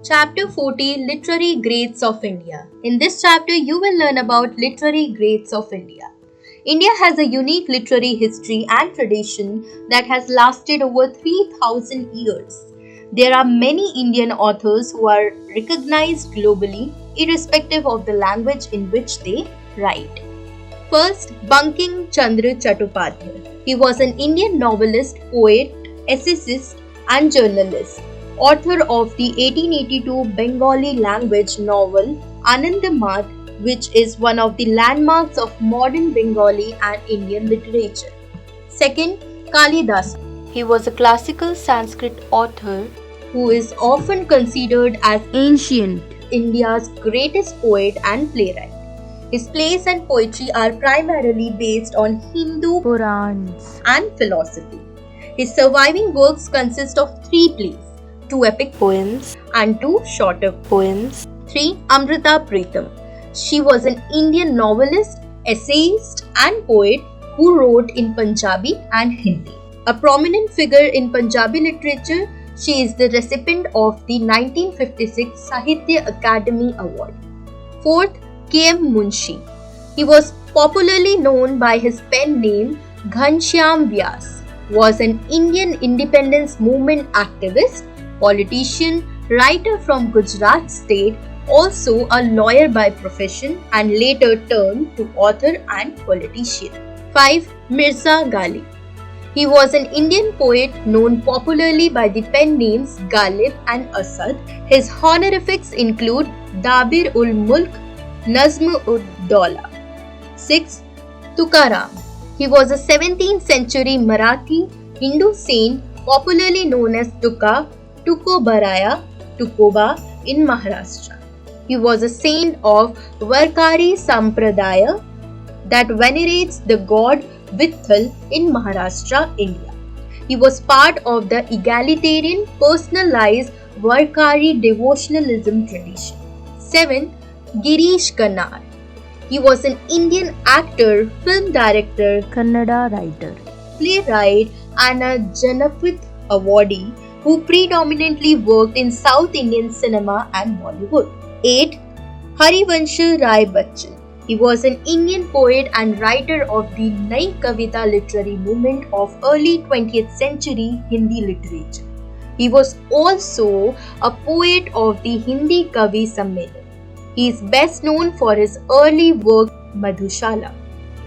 Chapter 40 Literary Greats of India. In this chapter, you will learn about literary greats of India. India has a unique literary history and tradition that has lasted over 3000 years. There are many Indian authors who are recognized globally, irrespective of the language in which they write. First, Bankim Chandra Chattopadhyay. He was an Indian novelist, poet, essayist, and journalist. Author of the 1882 Bengali language novel Anandamath, which is one of the landmarks of modern Bengali and Indian literature. Second, Kalidas. He was a classical Sanskrit author who is often considered as ancient India's greatest poet and playwright. His plays and poetry are primarily based on Hindu Purans and philosophy. His surviving works consist of three plays, two epic poems and two shorter poems. 3. Amrita Pritam. She was an Indian novelist, essayist, and poet who wrote in Punjabi and Hindi. A prominent figure in Punjabi literature, she is the recipient of the 1956 Sahitya Academy Award. Fourth, K.M. Munshi. He was popularly known by his pen name Ghanshyam Vyas, was an Indian independence movement activist, politician, writer from Gujarat state, also a lawyer by profession and later turned to author and politician. 5. Mirza Ghalib. He was an Indian poet known popularly by the pen names Ghalib and Asad. His honorifics include Dabir ul Mulk, Nazm ud Daula. 6. Tukaram. He was a 17th century Marathi Hindu saint popularly known as Tuka, Tukobaraya, Tukoba in Maharashtra. He was a saint of Varkari Sampradaya that venerates the god Vitthal in Maharashtra, India. He was part of the egalitarian, personalized Varkari devotionalism tradition. 7. Girish Karnar. He was an Indian actor, film director, Kannada writer, playwright, and a Jnanpith awardee who predominantly worked in South Indian cinema and Bollywood. 8. Harivansh Rai Bachchan. He was an Indian poet and writer of the Nai Kavita literary movement of early 20th century Hindi literature. He was also a poet of the Hindi Kavi Sammelan. He is best known for his early work Madhushala.